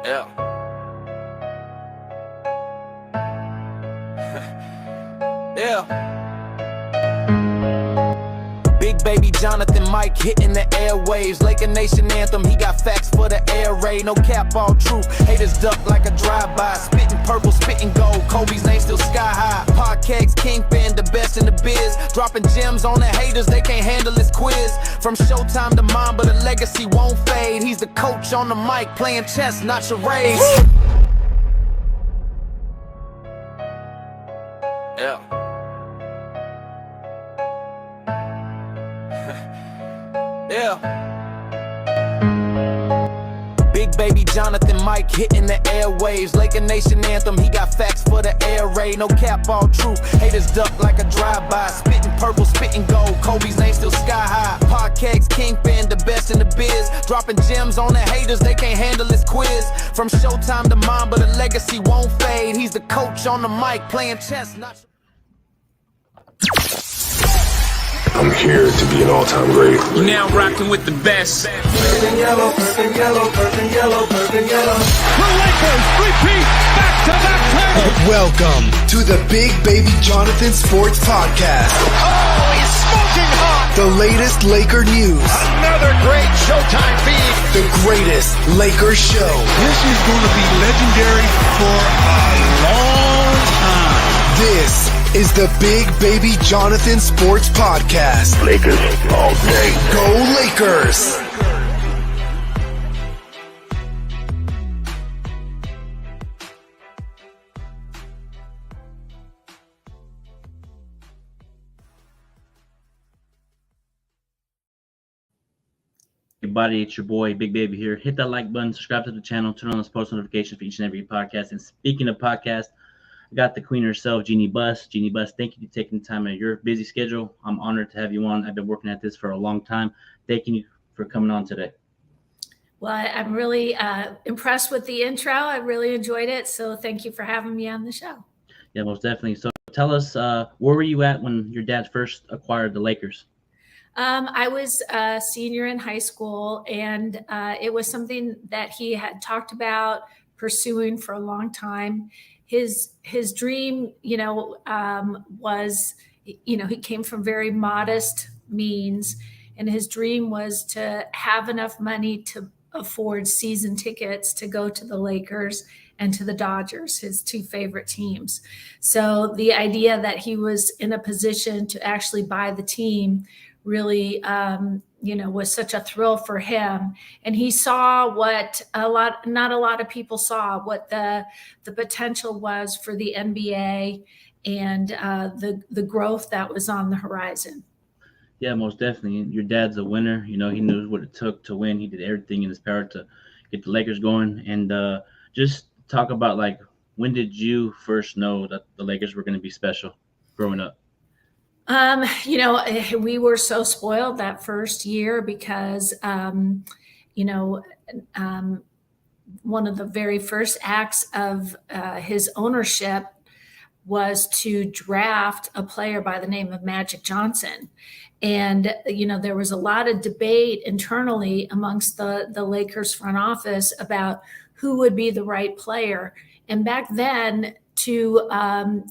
Yeah. Yeah. Big baby Jonathan Mike hitting the airwaves. Laker Nation anthem, he got facts for the air raid. No cap, all truth. Haters duck like a drive-by. Spitting purple, spitting gold. Kobe's name still sky high. Podcasts, Kingpin, the best in the biz. Dropping gems on the haters, they can't handle this quiz. From Showtime to Mamba, the legacy won't fade. He's the coach on the mic, playing chess, not charades. Yeah. Yeah. Big baby Jonathan Mike hitting the airwaves. Laker Nation anthem, he got facts for the air raid. No cap, all truth. Haters duck like a drive-by. Spitting purple, spitting gold. Kobe's name still sky high. Podcasts, Kingpin, the best in the biz. Dropping gems on the haters, they can't handle this quiz. From Showtime to Mamba, the legacy won't fade. He's the coach on the mic, playing chess, not... I'm here to be an all-time great. You're now rocking with the best. Purple yellow, purple yellow, purple yellow, purple yellow. The Lakers repeat back-to-back titles. Welcome to the Big Baby Jonathan Sports Podcast. Oh, he's smoking hot. The latest Laker news. Another great Showtime feed. The greatest Lakers show. This is going to be legendary for a long time. This is the Big Baby Jonathan Sports Podcast. Lakers all day. Go Lakers! Everybody, it's your boy Big Baby here. Hit that like button, subscribe to the channel, turn on those post notifications for each and every podcast. And speaking of podcasts, I got the queen herself, Jeanie Bus. Jeanie Bus, thank you for taking time out of your busy schedule. I'm honored to have you on. I've been working at this for a long time. Thanking you for coming on today. Well, I'm really impressed with the intro. I really enjoyed it. So thank you for having me on the show. Yeah, most definitely. So tell us, where were you at when your dad first acquired the Lakers? I was a senior in high school, and it was something that he had talked about pursuing for a long time. His dream, was, he came from very modest means, and his dream was to have enough money to afford season tickets to go to the Lakers and to the Dodgers, his two favorite teams. So the idea that he was in a position to actually buy the team really, was such a thrill for him. And he saw what not a lot of people saw, what the potential was for the NBA and the growth that was on the horizon. Yeah, most definitely. Your dad's a winner. He knew what it took to win. He did everything in his power to get the Lakers going. And just talk about, when did you first know that the Lakers were going to be special growing up? We were so spoiled that first year because, one of the very first acts of his ownership was to draft a player by the name of Magic Johnson. And, there was a lot of debate internally amongst the Lakers front office about who would be the right player. And back then, to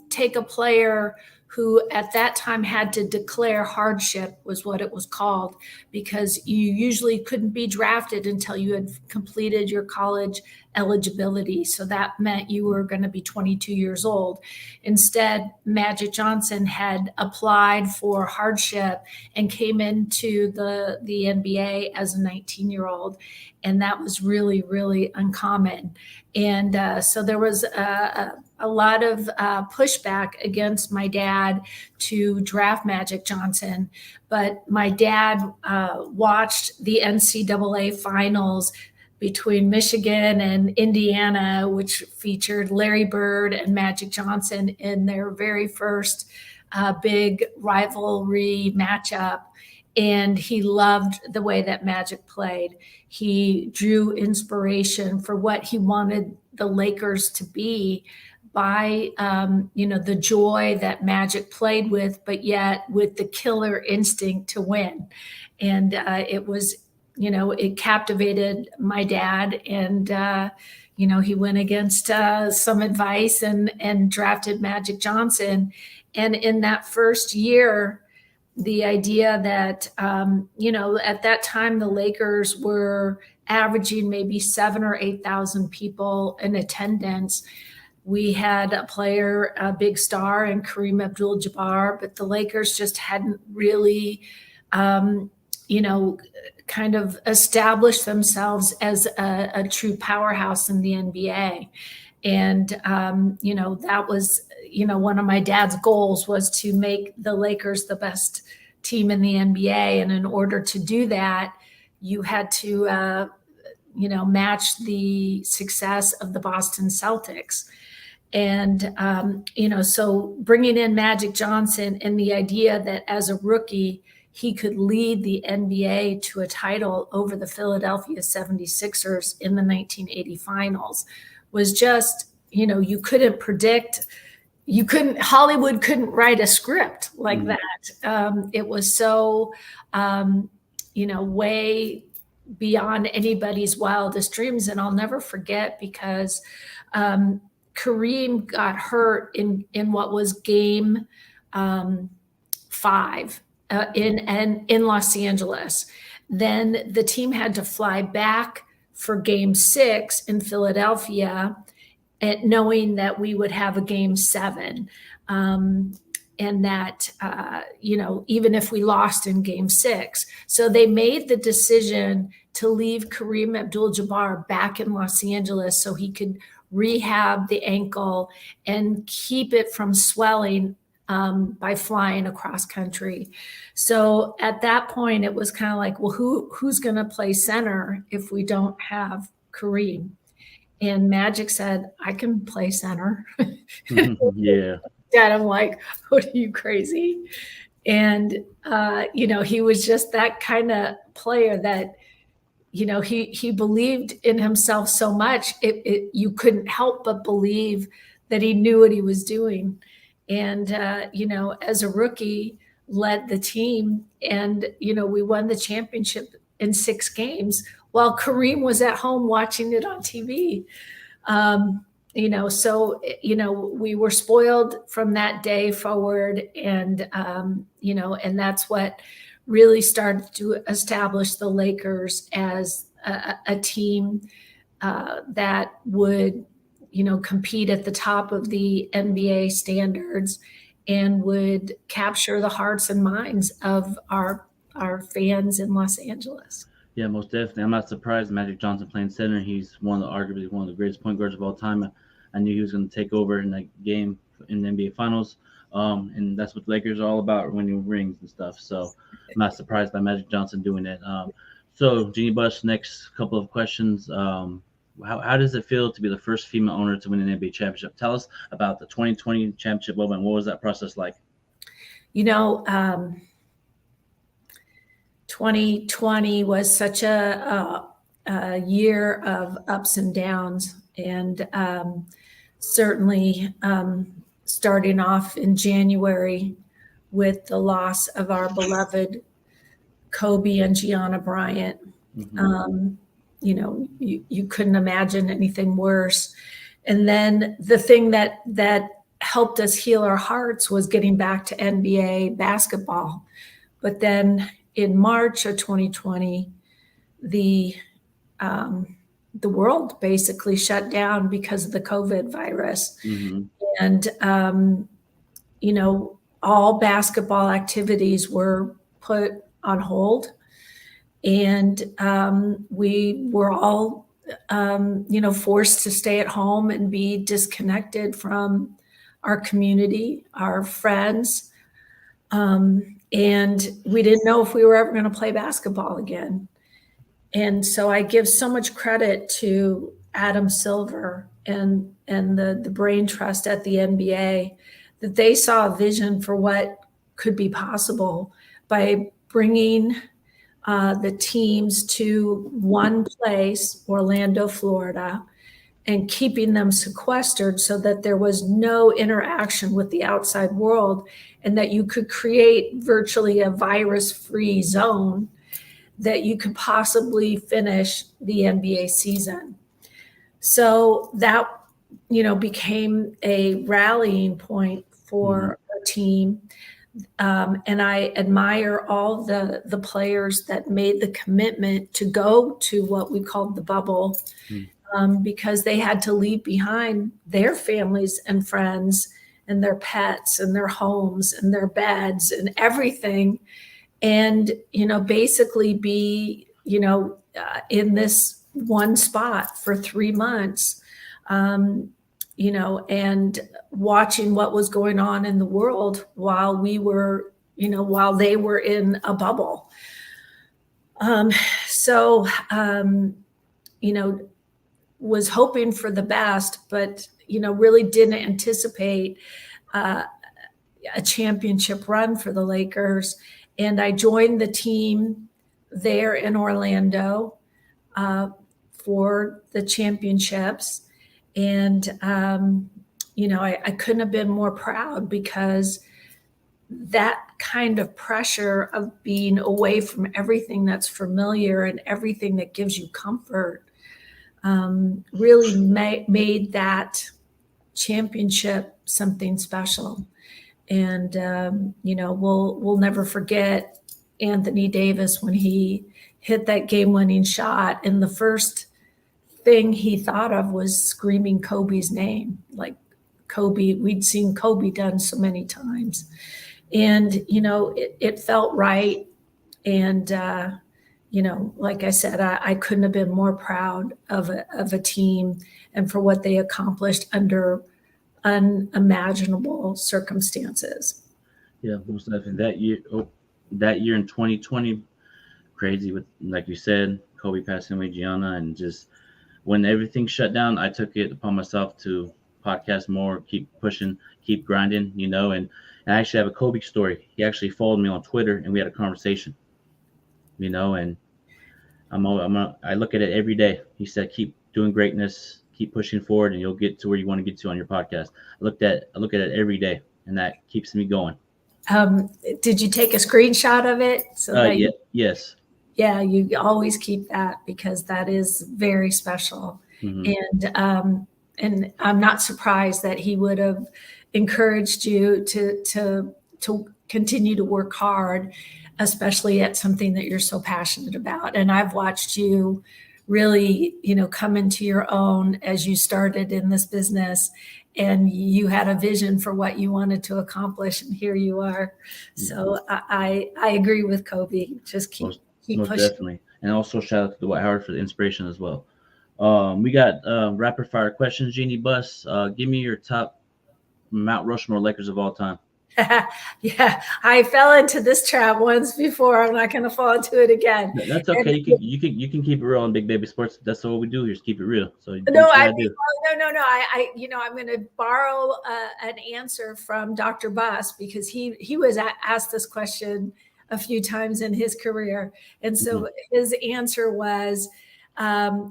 take a player who at that time had to declare hardship was what it was called, because you usually couldn't be drafted until you had completed your college eligibility. So that meant you were going to be 22 years old. Instead, Magic Johnson had applied for hardship and came into the NBA as a 19-year-old. And that was really, really uncommon. And so there was a lot of pushback against my dad to draft Magic Johnson. But my dad watched the NCAA finals between Michigan and Indiana, which featured Larry Bird and Magic Johnson in their very first big rivalry matchup. And he loved the way that Magic played. He drew inspiration for what he wanted the Lakers to be by, the joy that Magic played with, but yet with the killer instinct to win. And it was, it captivated my dad. And, he went against some advice and drafted Magic Johnson. And in that first year, the idea that, at that time, the Lakers were averaging maybe 7,000 or 8,000 people in attendance. We had a player, a big star, in Kareem Abdul-Jabbar, but the Lakers just hadn't really, kind of established themselves as a true powerhouse in the NBA. And, that was, one of my dad's goals was to make the Lakers the best team in the NBA. And in order to do that, you had to, match the success of the Boston Celtics. And, so bringing in Magic Johnson and the idea that as a rookie, he could lead the NBA to a title over the Philadelphia 76ers in the 1980 finals was just, you couldn't predict. Hollywood couldn't write a script like that. It was so, way beyond anybody's wildest dreams. And I'll never forget because Kareem got hurt in what was game 5 in Los Angeles. Then the team had to fly back for game 6 in Philadelphia, knowing that we would have a game 7. And that, even if we lost in game 6. So they made the decision to leave Kareem Abdul-Jabbar back in Los Angeles so he could rehab the ankle and keep it from swelling by flying across country. So at that point, it was kind of like, well, who's going to play center if we don't have Kareem? And Magic said, I can play center. Yeah. Dad, I'm like, what are you, crazy? And, he was just that kind of player that, he believed in himself so much, you couldn't help but believe that he knew what he was doing. And, as a rookie, led the team. And, we won the championship in 6 games while Kareem was at home watching it on TV. We were spoiled from that day forward. And, and that's what really started to establish the Lakers as a team that would, compete at the top of the NBA standards and would capture the hearts and minds of our fans in Los Angeles. Yeah, most definitely. I'm not surprised Magic Johnson playing center. He's arguably one of the greatest point guards of all time. I knew he was going to take over in that game in the NBA Finals. And that's what the Lakers are all about, winning rings and stuff. So I'm not surprised by Magic Johnson doing it. So Jeanie Buss, next couple of questions. How does it feel to be the first female owner to win an NBA championship? Tell us about the 2020 championship moment. What was that process like? 2020 was such a year of ups and downs, and certainly starting off in January with the loss of our beloved Kobe and Gianna Bryant. Mm-hmm. You couldn't imagine anything worse. And then the thing that helped us heal our hearts was getting back to NBA basketball. But then in March of 2020, the world basically shut down because of the COVID virus. Mm-hmm. And, all basketball activities were put on hold. And we were all, forced to stay at home and be disconnected from our community, our friends. And we didn't know if we were ever going to play basketball again. And so I give so much credit to Adam Silver and the brain trust at the NBA that they saw a vision for what could be possible by bringing the teams to one place, Orlando, Florida, and keeping them sequestered so that there was no interaction with the outside world and that you could create virtually a virus-free zone that you could possibly finish the NBA season. So that, became a rallying point for our team. And I admire all the players that made the commitment to go to what we called the bubble, because they had to leave behind their families and friends and their pets and their homes and their beds and everything. And, basically be, in this one spot for 3 months, and watching what was going on in the world while we were, while they were in a bubble. So, was hoping for the best, but, really didn't anticipate a championship run for the Lakers. And I joined the team there in Orlando for the championships. And, I couldn't have been more proud, because that kind of pressure of being away from everything that's familiar and everything that gives you comfort really made that championship something special. And, we'll never forget Anthony Davis when he hit that game-winning shot. And the first thing he thought of was screaming Kobe's name. Like Kobe, we'd seen Kobe done so many times. And, it felt right. And, like I said, I couldn't have been more proud of a team and for what they accomplished under unimaginable circumstances. Yeah, most definitely. That year in 2020, crazy with, like you said, Kobe passing away, Gianna, and just when everything shut down, I took it upon myself to podcast more, keep pushing, keep grinding, and I actually have a Kobe story. He actually followed me on Twitter, and we had a conversation, and I look at it every day. He said, keep doing greatness, keep pushing forward, and you'll get to where you want to get to on your podcast. I look at it every day, and that keeps me going. Did you take a screenshot of it? Yes. Yeah, you always keep that, because that is very special. Mm-hmm. And I'm not surprised that he would have encouraged you to continue to work hard, especially at something that you're so passionate about. And I've watched you really, come into your own as you started in this business, and you had a vision for what you wanted to accomplish, and here you are. So I agree with Kobe. Just keep most pushing. Definitely. And also shout out to Dwight Howard for the inspiration as well. We got rapid fire questions. Jeanie Buss, give me your top Mount Rushmore Lakers of all time. Yeah, I fell into this trap once before. I'm not going to fall into it again. That's okay. You can keep it real on Big Baby Sports. That's what we do here. Just keep it real. So no. I'm going to borrow an answer from Dr. Buss, because he was asked this question a few times in his career, and so his answer was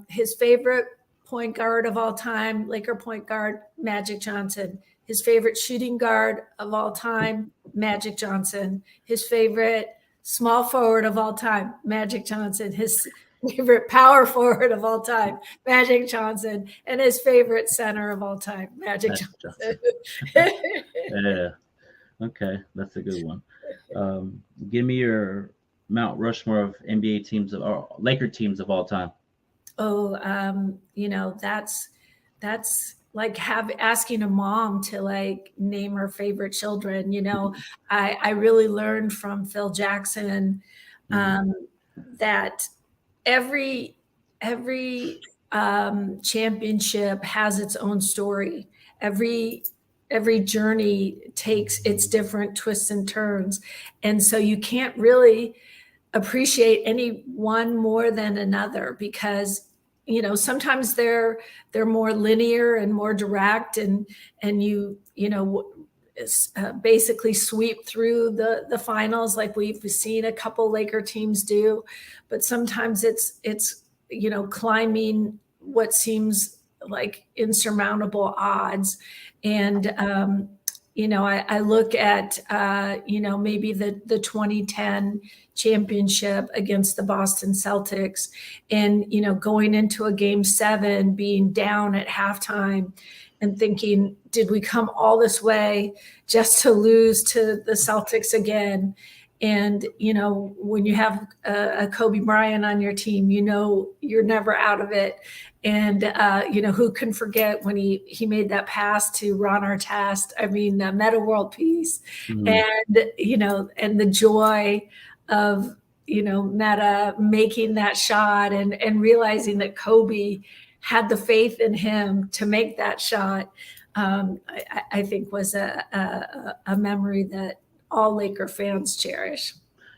his favorite point guard of all time, Laker point guard, Magic Johnson. His favorite shooting guard of all time, Magic Johnson. His favorite small forward of all time, Magic Johnson. His favorite power forward of all time, Magic Johnson. And his favorite center of all time, Magic Johnson. Yeah. Okay, that's a good one. Give me your Mount Rushmore of NBA teams or Laker teams of all time. Oh, that's like asking a mom to like name her favorite children. I really learned from Phil Jackson that every championship has its own story. Every journey takes its different twists and turns, and so you can't really appreciate any one more than another, because sometimes they're more linear and more direct, and you basically sweep through the finals like we've seen a couple Laker teams do. But sometimes it's climbing what seems like insurmountable odds. And I look at, maybe the 2010 championship against the Boston Celtics and, going into a game 7, being down at halftime and thinking, did we come all this way just to lose to the Celtics again? And, when you have a Kobe Bryant on your team, you're never out of it. And, who can forget when he made that pass to Ron Artest, Meta World Peace, and, and the joy of, Meta making that shot and realizing that Kobe had the faith in him to make that shot, I think was a memory that all Laker fans cherish.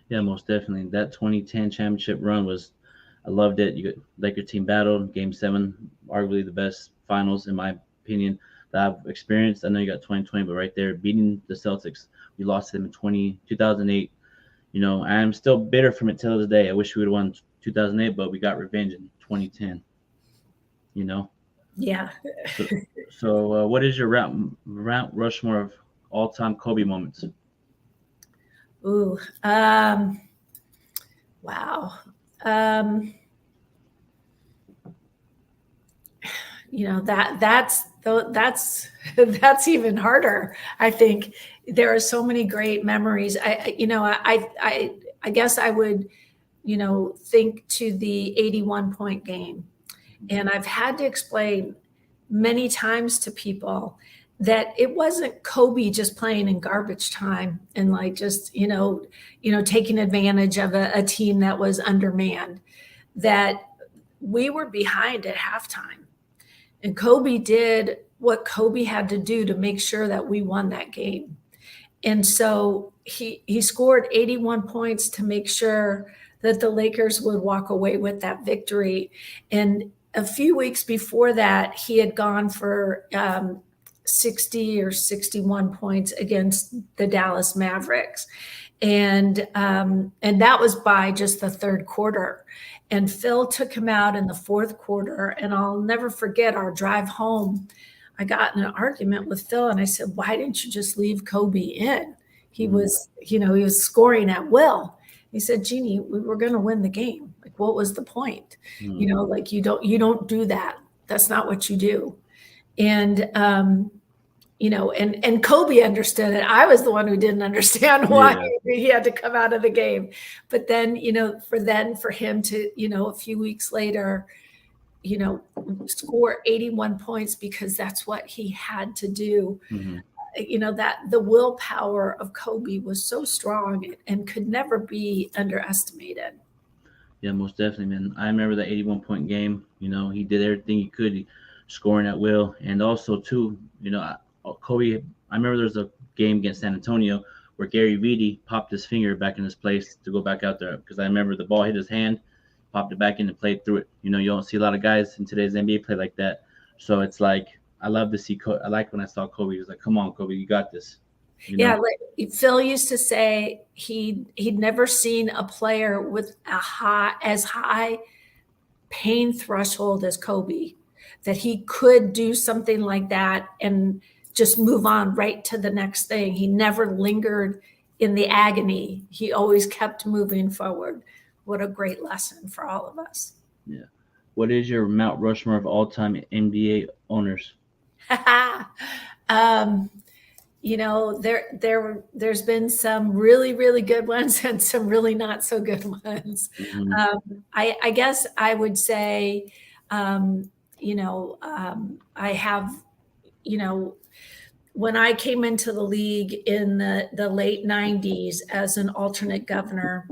Yeah, most definitely. That 2010 championship run I loved it. You got Laker team battle, Game 7, arguably the best finals in my opinion that I've experienced. I know you got 2020, but right there, beating the Celtics, we lost to them in 2008. I am still bitter from it till this day. I wish we would have won 2008, but we got revenge in 2010. Yeah. So what is your Mount Rushmore of all-time Kobe moments? Ooh, wow. That's even harder. I think there are so many great memories. I guess I would, think to the 81-point game. And I've had to explain many times to people that it wasn't Kobe just playing in garbage time and taking advantage of a team that was undermanned, that we were behind at halftime. And Kobe did what Kobe had to do to make sure that we won that game. And so he scored 81 points to make sure that the Lakers would walk away with that victory. And a few weeks before that, he had gone for 60 or 61 points against the Dallas Mavericks. And that was by just the third quarter. And Phil took him out in the fourth quarter. And I'll never forget our drive home. I got in an argument with Phil and I said, why didn't you just leave Kobe in? He was, he was scoring at will. He said, Jeanie, we were going to win the game. Like, what was the point? You don't do that. That's not what you do. And, and Kobe understood it. I was the one who didn't understand why he had to come out of the game. But then, for him to, a few weeks later, score 81 points because that's what he had to do. Mm-hmm. That the willpower of Kobe was so strong and could never be underestimated. Yeah, most definitely, man. I remember that 81-point game. He did everything he could, scoring at will. And also, too, Kobe, I remember there was a game against San Antonio where Gary Vitti popped his finger back in his place to go back out there because I remember the ball hit his hand, popped it back in and played through it. You don't see a lot of guys in today's NBA play like that. So it's like, I love to see I like when I saw Kobe. He was like, come on, Kobe, you got this. Yeah, like Phil used to say he'd never seen a player with as high pain threshold as Kobe, that he could do something like that and just move on right to the next thing. He never lingered in the agony. He always kept moving forward. What a great lesson for all of us. Yeah. What is your Mount Rushmore of all-time NBA owners? There's been some really, really good ones and some really not so good ones. Mm-hmm. I guess I would say, I have, when I came into the league in the late 90s as an alternate governor,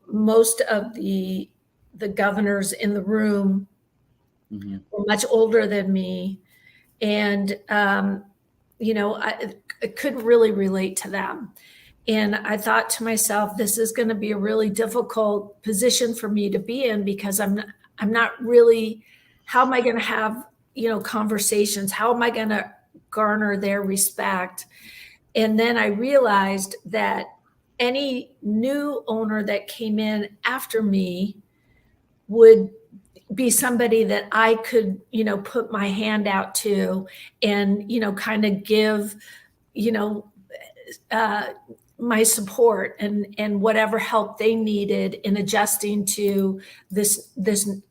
most of the governors in the room mm-hmm. were much older than me. And, I couldn't really relate to them. And I thought to myself, this is going to be a really difficult position for me to be in because I'm not really, how am I going to have, conversations? How am I going to garner their respect? And then I realized that any new owner that came in after me would, be somebody that I could, put my hand out to and, kind of give, uh, my support and whatever help they needed in adjusting to this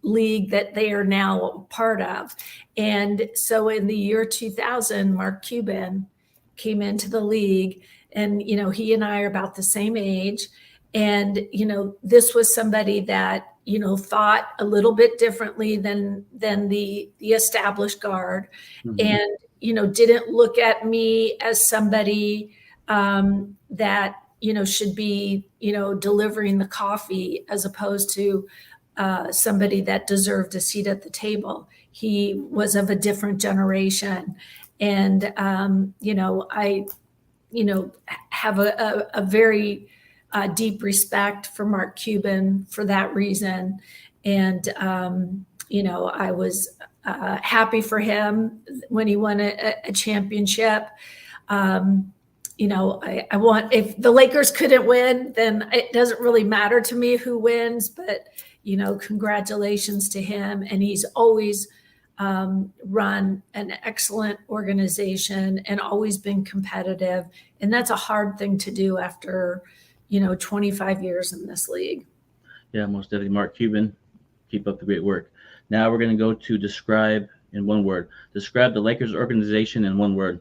league that they are now a part of. And so in the year 2000, Mark Cuban came into the league, and he and I are about the same age. And this was somebody that thought a little bit differently than the established guard. Mhm. And didn't look at me as somebody that should be delivering the coffee, as opposed to somebody that deserved a seat at the table. He was of a different generation, and I have a very deep respect for Mark Cuban for that reason. And I was happy for him when he won a championship. I want, if the Lakers couldn't win, then it doesn't really matter to me who wins, but congratulations to him. And he's always run an excellent organization and always been competitive. And that's a hard thing to do after 25 years in this league. Yeah, most definitely. Mark Cuban, keep up the great work. Now we're going to go to describe in one word. Describe the Lakers organization in one word.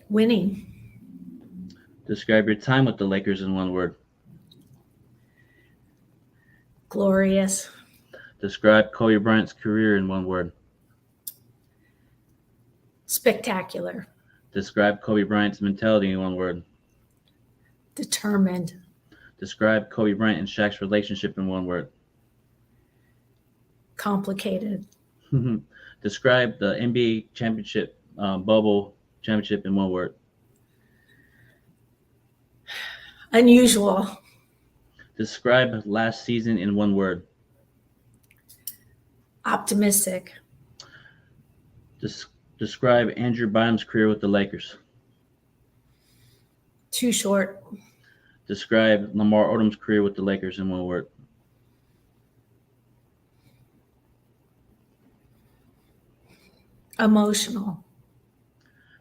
Winning. Describe your time with the Lakers in one word. Glorious. Describe Kobe Bryant's career in one word. Spectacular. Describe Kobe Bryant's mentality in one word. Determined. Describe Kobe Bryant and Shaq's relationship in one word. Complicated. Describe the NBA championship, bubble championship in one word. Unusual. Describe last season in one word. Optimistic. Describe Andrew Bynum's career with the Lakers. Too short. Describe Lamar Odom's career with the Lakers in one word. Emotional.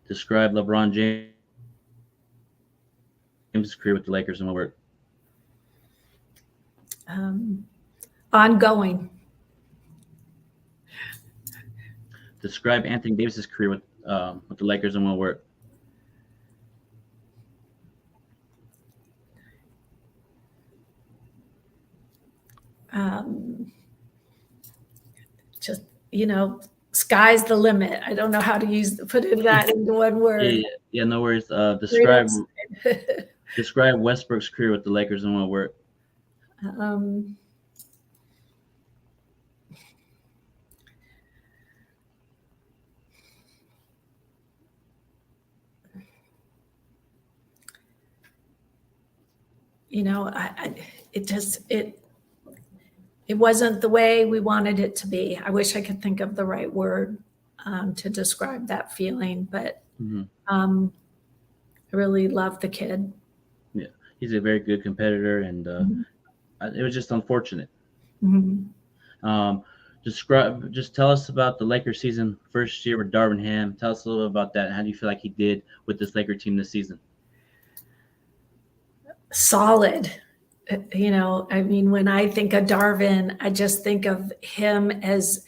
Describe LeBron James' career with the Lakers in one word. Ongoing. Describe Anthony Davis's career with the Lakers in one word. Just sky's the limit. I don't know how to put that into one word. Yeah, no worries. Describe Westbrook's career with the Lakers in one word. It wasn't the way we wanted it to be. I wish I could think of the right word to describe that feeling, but I really love the kid. Yeah, he's a very good competitor, and it was just unfortunate. Just tell us about the Lakers season, first year with Darvin Ham. Tell us a little bit about that. How do you feel like he did with this Laker team this season? Solid. When I think of Darvin, I just think of him as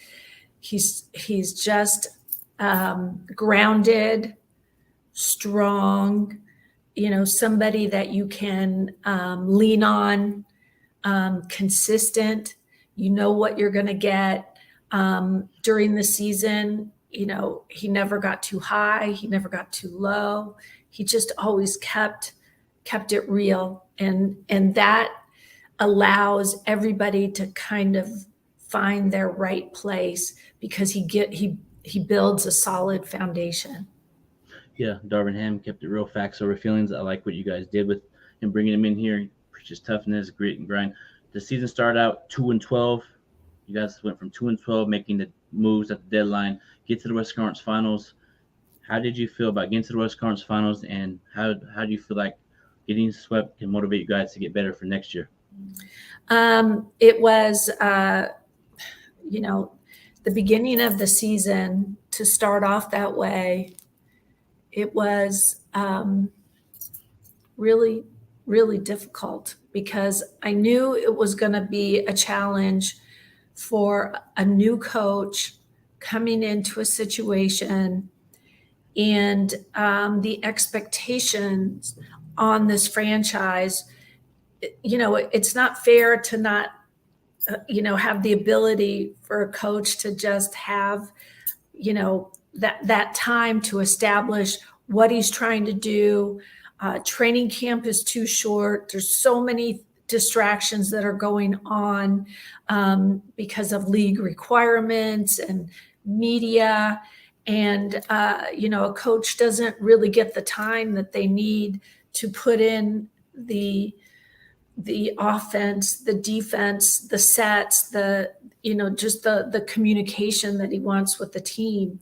he's just grounded, strong, somebody that you can lean on, consistent. You know what you're going to get during the season. He never got too high. He never got too low. He just always kept it real. And that allows everybody to kind of find their right place, because he builds a solid foundation. Yeah, Darvin Ham kept it real, facts over feelings. I like what you guys did with him bringing him in here. He preaches toughness, grit, and grind. The season started out 2-12. You guys went from 2-12, making the moves at the deadline, get to the Western Conference Finals. how did you feel about getting to the West Conference Finals, and how do you feel like getting swept can motivate you guys to get better for next year? It was, the beginning of the season to start off that way. It was really, really difficult because I knew it was going to be a challenge for a new coach coming into a situation, and the expectations on this franchise. It's not fair to not, have the ability for a coach to just have, that time to establish what he's trying to do. Training camp is too short. There's so many distractions that are going on because of league requirements and media. And, a coach doesn't really get the time that they need to put in the offense, the defense, the sets, just the communication that he wants with the team.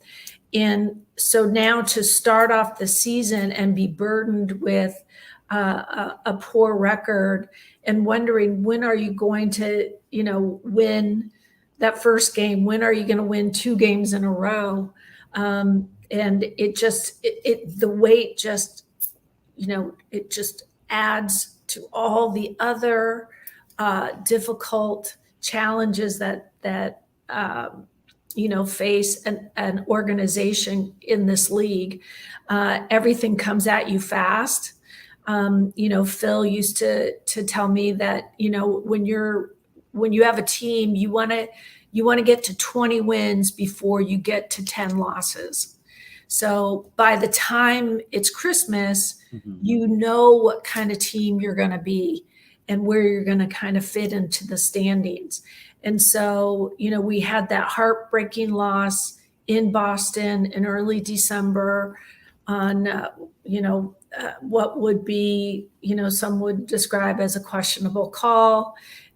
And so now to start off the season and be burdened with a poor record and wondering, when are you going to, win that first game? When are you going to win 2 games in a row? And the weight just, it just adds to all the other difficult challenges that face an organization in this league. Everything comes at you fast. Phil used to tell me that, when you have a team, you want to get to 20 wins before you get to 10 losses. So by the time it's Christmas, you know what kind of team you're going to be and where you're going to kind of fit into the standings. And so, we had that heartbreaking loss in Boston in early December on, what would be, some would describe as a questionable call.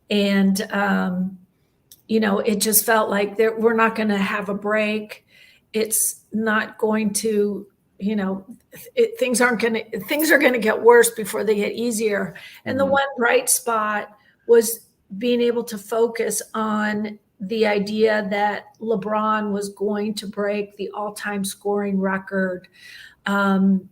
And, it just felt like we're not going to have a break. It's not going to, things are going to get worse before they get easier. And the one bright spot was being able to focus on the idea that LeBron was going to break the all-time scoring record. And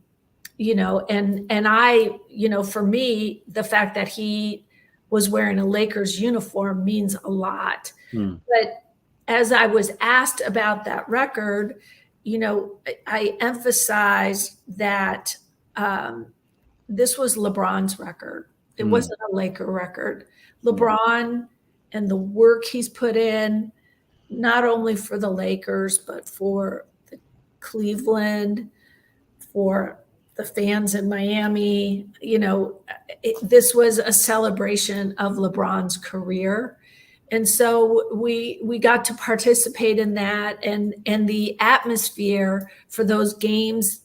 I, for me, the fact that he was wearing a Lakers uniform means a lot. But as I was asked about that record, I emphasized that this was LeBron's record. It wasn't a Laker record. LeBron and the work he's put in, not only for the Lakers, but for Cleveland, for the fans in Miami, this was a celebration of LeBron's career. And so we got to participate in that, and the atmosphere for those games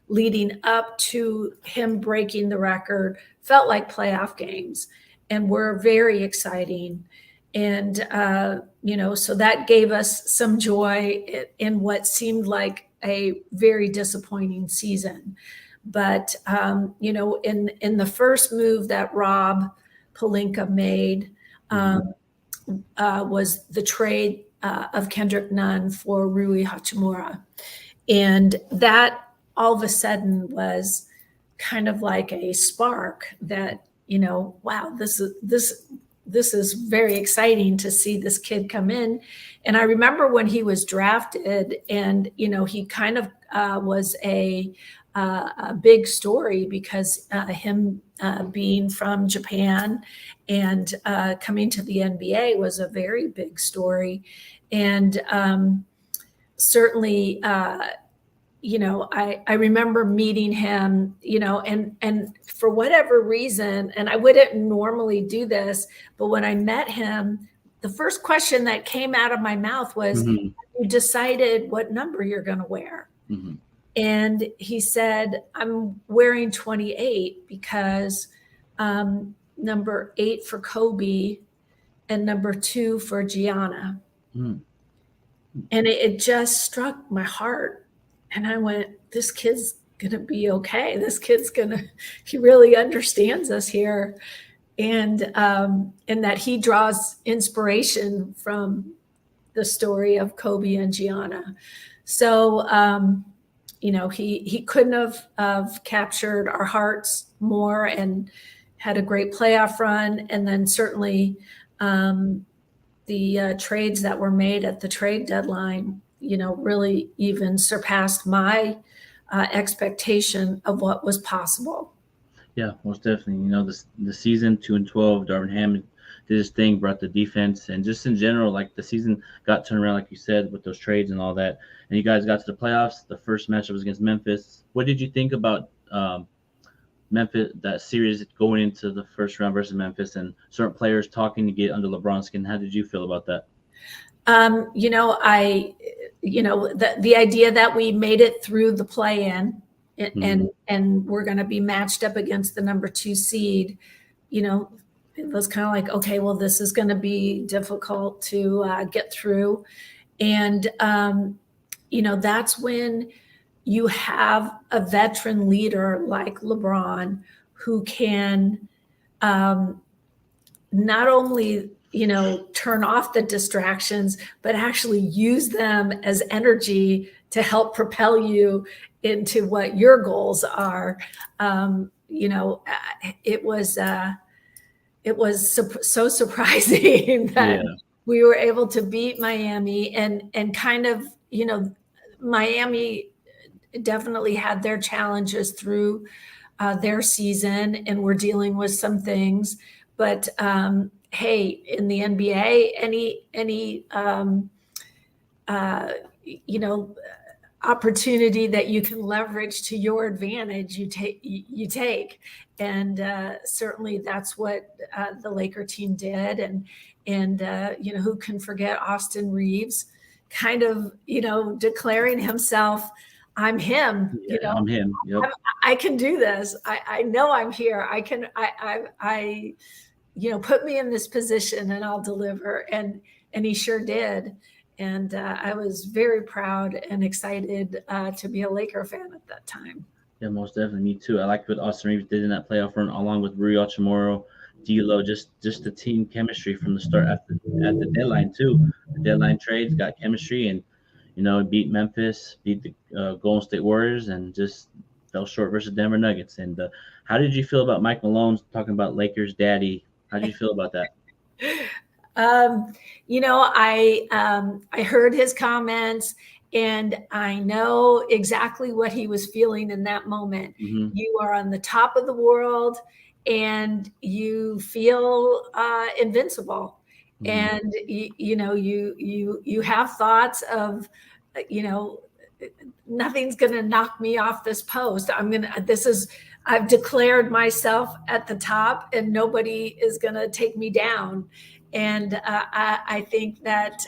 leading up to him breaking the record felt like playoff games and were very exciting. And, so that gave us some joy in what seemed like a very disappointing season. But, in the first move that Rob Pelinka made, was the trade of Kendrick Nunn for Rui Hachimura. And that all of a sudden was kind of like a spark that, wow, this is very exciting to see this kid come in. And I remember when he was drafted, and, he kind of was a big story because him being from Japan and coming to the NBA was a very big story. And certainly, I remember meeting him, and for whatever reason, and I wouldn't normally do this, but when I met him, the first question that came out of my mouth was, "You decided what number you're going to wear?" And he said, "I'm wearing 28 because number 8 for Kobe and number 2 for Gianna." And it just struck my heart. And I went, this kid's going to be okay. This kid's he really understands us here. And that he draws inspiration from the story of Kobe and Gianna. So, he couldn't have captured our hearts more, and had a great playoff run. And then certainly the trades that were made at the trade deadline, really even surpassed my expectation of what was possible. Yeah, most definitely. The season 2-12, Darvin Ham did his thing, brought the defense, and just in general, like the season got turned around, like you said, with those trades and all that. And you guys got to the playoffs. The first matchup was against Memphis. What did you think about Memphis, that series going into the first round versus Memphis, and certain players talking to get under LeBron's skin? How did you feel about that? The idea that we made it through the play-in, and we're going to be matched up against the number 2 seed, it was kind of like, okay, well, this is going to be difficult to get through. And, that's when you have a veteran leader like LeBron, who can not only, turn off the distractions, but actually use them as energy to help propel you into what your goals are. It was so surprising that we were able to beat Miami, and kind of, Miami definitely had their challenges through their season, and we're dealing with some things. But hey, in the NBA, any opportunity that you can leverage to your advantage, you take. And certainly that's what the Laker team did. And who can forget Austin Reeves kind of, declaring himself, I'm him. I'm him. Yep. I can do this. I know I'm here. I can, put me in this position and I'll deliver. And he sure did. And I was very proud and excited to be a Laker fan at that time. Yeah, most definitely. Me too. I liked what Austin Reeves did in that playoff run, along with Rui Hachimura, D'Lo, just the team chemistry from the start at the deadline too. The deadline trades got chemistry, and beat Memphis, beat the Golden State Warriors, and just fell short versus Denver Nuggets. And how did you feel about Mike Malone talking about Lakers daddy? How did you feel about that? I heard his comments, and I know exactly what he was feeling in that moment. Mm-hmm. You are on the top of the world, and you feel invincible. Mm-hmm. And you have thoughts of, nothing's going to knock me off this post. I've declared myself at the top, and nobody is going to take me down. And I think that,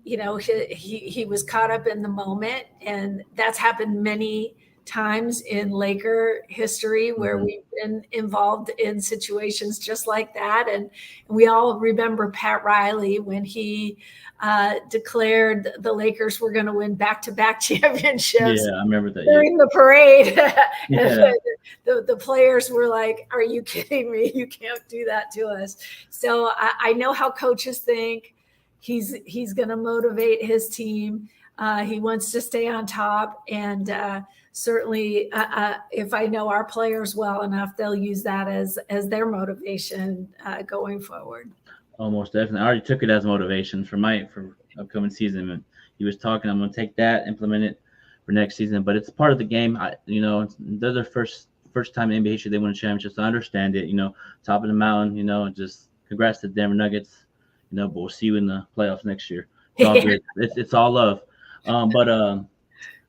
he was caught up in the moment, and that's happened many times in Laker history where we've been involved in situations just like that. And we all remember Pat Riley when he declared the Lakers were going to win back-to-back championships. Yeah, I remember that. During the parade. Yeah. The players were like, are you kidding me? You can't do that to us. So I know how coaches think. He's going to motivate his team. He wants to stay on top. And certainly, if I know our players well enough, they'll use that as their motivation going forward. Almost definitely. I already took it as motivation for upcoming season. He was talking, I'm going to take that, implement it for next season. But it's part of the game. They're their first time in NBA history they win a championship. So I understand it. Top of the mountain. Just congrats to the Denver Nuggets. But we'll see you in the playoffs next year. It's all good. It's all love. But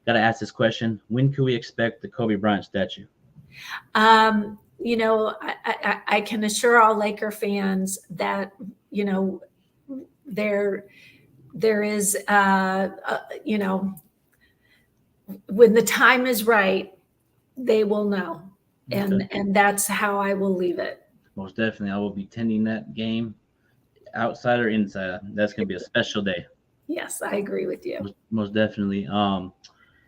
gotta ask this question: when can we expect the Kobe Bryant statue? I can assure all Laker fans that there is when the time is right, they will know, and that's how I will leave it. Most definitely, I will be tending that game, outside or inside. That's gonna be a special day. Yes, I agree with you. Most definitely.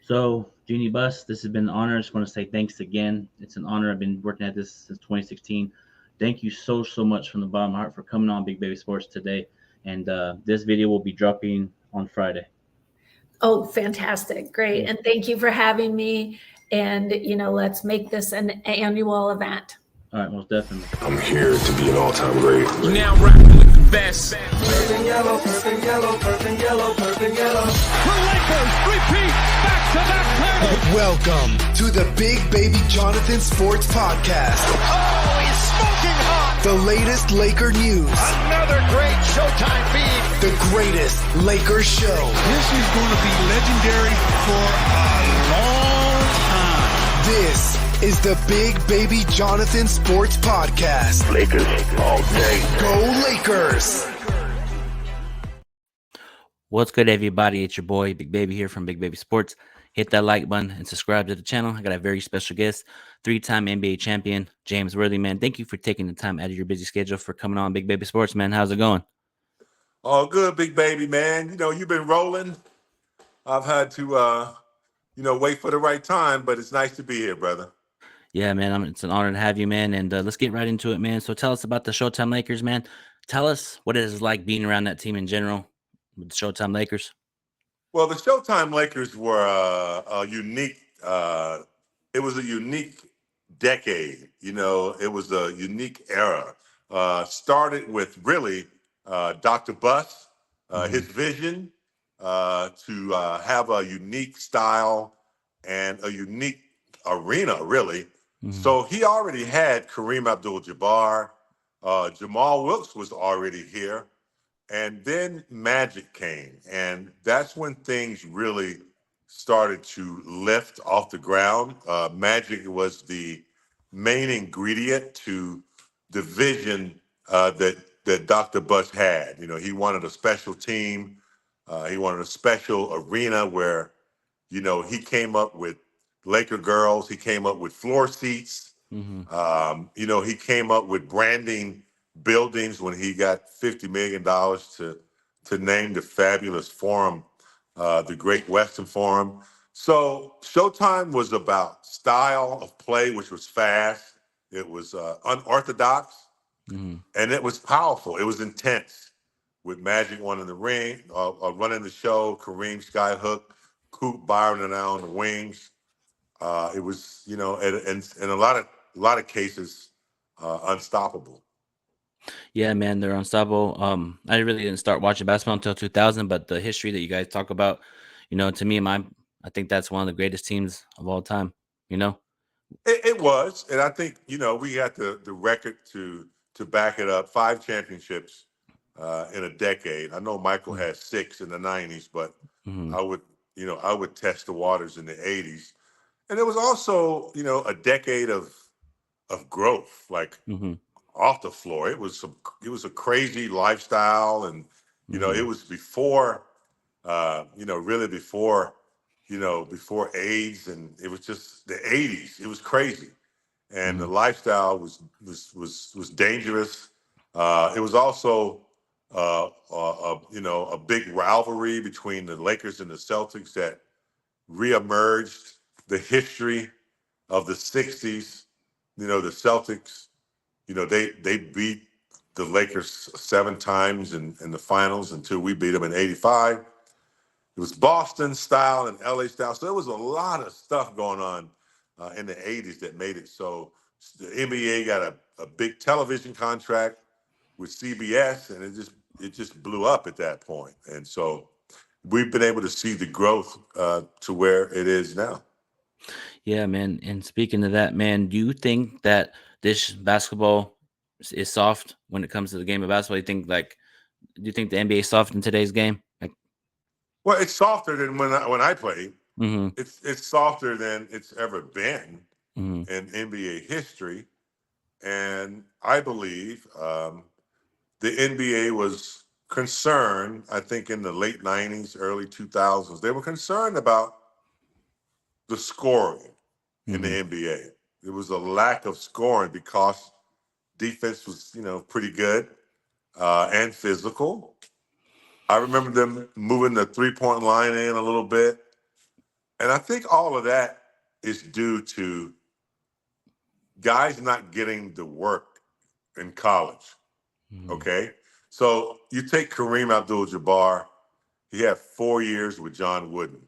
So Jeanie Bus, this has been an honor. I just want to say thanks again. It's an honor. I've been working at this since 2016. Thank you so much from the bottom of my heart for coming on Big Baby Sports today. And this video will be dropping on Friday. Oh, fantastic. Great. And thank you for having me. And, let's make this an annual event. All right, most definitely. I'm here to be an all-time great. You now rocking with the best. Purple and yellow, purple and yellow, purple and yellow, purple and yellow. The Lakers repeat back-to-back titles. Welcome to the Big Baby Jonathan Sports Podcast. Oh, he's smoking hot. The latest Laker news. Another great Showtime feed. The greatest Lakers show. This is going to be legendary for a long time. This is the Big Baby Jonathan Sports Podcast. Lakers all day. Go Lakers! What's good, everybody? It's your boy, Big Baby here from Big Baby Sports. Hit that like button and subscribe to the channel. I got a very special guest, three-time NBA champion, James Worthy, man. Thank you for taking the time out of your busy schedule for coming on Big Baby Sports, man. How's it going? Oh, good, Big Baby, man. You've been rolling. I've had to, wait for the right time, but it's nice to be here, brother. Yeah, man, it's an honor to have you, man. And let's get right into it, man. So tell us about the Showtime Lakers, man. Tell us what it is like being around that team in general with the Showtime Lakers. Well, the Showtime Lakers were a unique. It was a unique decade. It was a unique era. Started with really Dr. Buss, his vision to have a unique style and a unique arena, really. So he already had Kareem Abdul-Jabbar. Jamal Wilkes was already here. And then Magic came. And that's when things really started to lift off the ground. Magic was the main ingredient to the vision that Dr. Buss had. He wanted a special team. He wanted a special arena where, he came up with Laker girls. He came up with floor seats. He came up with branding buildings when he got $50 million to name the fabulous forum, the Great Western Forum. So Showtime was about style of play, which was fast. It was unorthodox, and it was powerful. It was intense. With Magic running the ring, running the show, Kareem skyhook, Coop Byron and I on the wings. It was, in a lot of cases, unstoppable. Yeah, man, they're unstoppable. I really didn't start watching basketball until 2000, but the history that you guys talk about, to me, I think that's one of the greatest teams of all time. It was, and I think we got the record to back it up. 5 championships in a decade. I know Michael had 6 in the 90s, but I would test the waters in the 80s. And it was also, a decade of growth, like off the floor. It was a crazy lifestyle, and it was before, really before, before AIDS, and it was just the 80s. It was crazy, and the lifestyle was dangerous. It was also, a big rivalry between the Lakers and the Celtics that reemerged the history of the 60s. The Celtics, they beat the Lakers 7 times in the finals until we beat them in 85. It was Boston style and LA style. So there was a lot of stuff going on in the 80s that made it so. The NBA got a big television contract with CBS, and it just blew up at that point. And so we've been able to see the growth to where it is now. Yeah, man. And speaking of that, man, do you think that this basketball is soft when it comes to the game of basketball? Do you think the NBA is soft in today's game? Well, it's softer than when I played. It's softer than it's ever been in NBA history. And I believe the NBA was concerned, I think in the late 90s, early 2000s, they were concerned about the scoring in the NBA. There was a lack of scoring because defense was, pretty good and physical. I remember them moving the 3-point line in a little bit. And I think all of that is due to guys not getting the work in college. Okay. So you take Kareem Abdul-Jabbar. He had 4 years with John Wooden.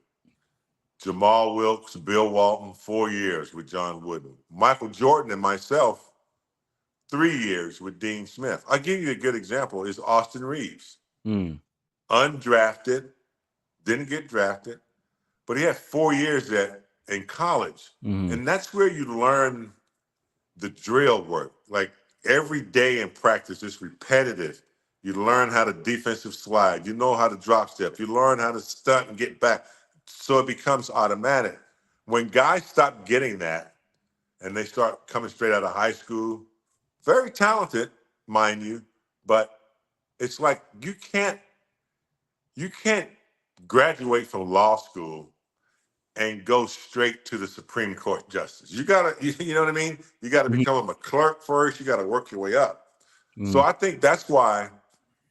Jamal Wilkes, Bill Walton, 4 years with John Wooden. Michael Jordan and myself, 3 years with Dean Smith. I'll give you a good example is Austin Reeves. Undrafted, didn't get drafted, but he had 4 years in college. And that's where you learn the drill work. Like every day in practice, it's repetitive. You learn how to defensive slide. You know how to drop step. You learn how to stunt and get back. So it becomes automatic. When guys stop getting that and they start coming straight out of high school, very talented, mind you, but it's like you can't graduate from law school and go straight to the Supreme Court justice. You gotta, you know what I mean? You gotta become a clerk first. You gotta work your way up. So I think that's why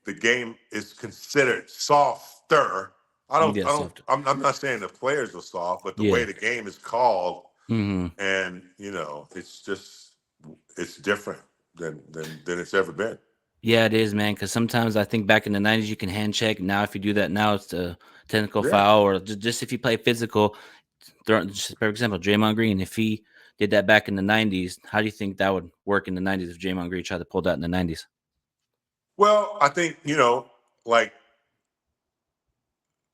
the game is considered softer. I'm not saying the players are soft, but the way the game is called, and it's different than it's ever been. Yeah, it is, man. Because sometimes I think back in the 90s, you can hand check. Now, if you do that now, it's a technical foul, or just if you play physical. Just for example, Draymond Green, if he did that back in the 90s, how do you think that would work in the 90s if Draymond Green tried to pull that in the 90s? Well, I think, like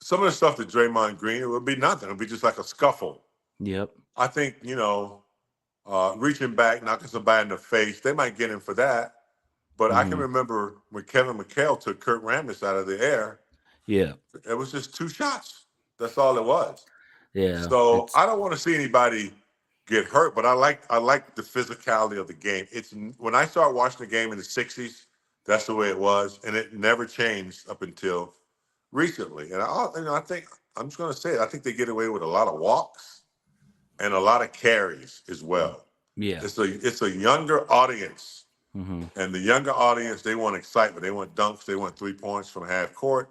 some of the stuff that Draymond Green, it would be nothing. It would be just like a scuffle. Yep. I think, reaching back, knocking somebody in the face, they might get him for that. But I can remember when Kevin McHale took Kurt Rambis out of the air. Yeah. It was just 2 shots. That's all it was. Yeah. So I don't want to see anybody get hurt, but I like the physicality of the game. It's when I started watching the game in the 60s, that's the way it was, and it never changed up until recently. And I think I'm just going to say it. I think they get away with a lot of walks and a lot of carries as well. Yeah. It's a younger audience. And the younger audience, they want excitement. They want dunks. They want 3 points from half court.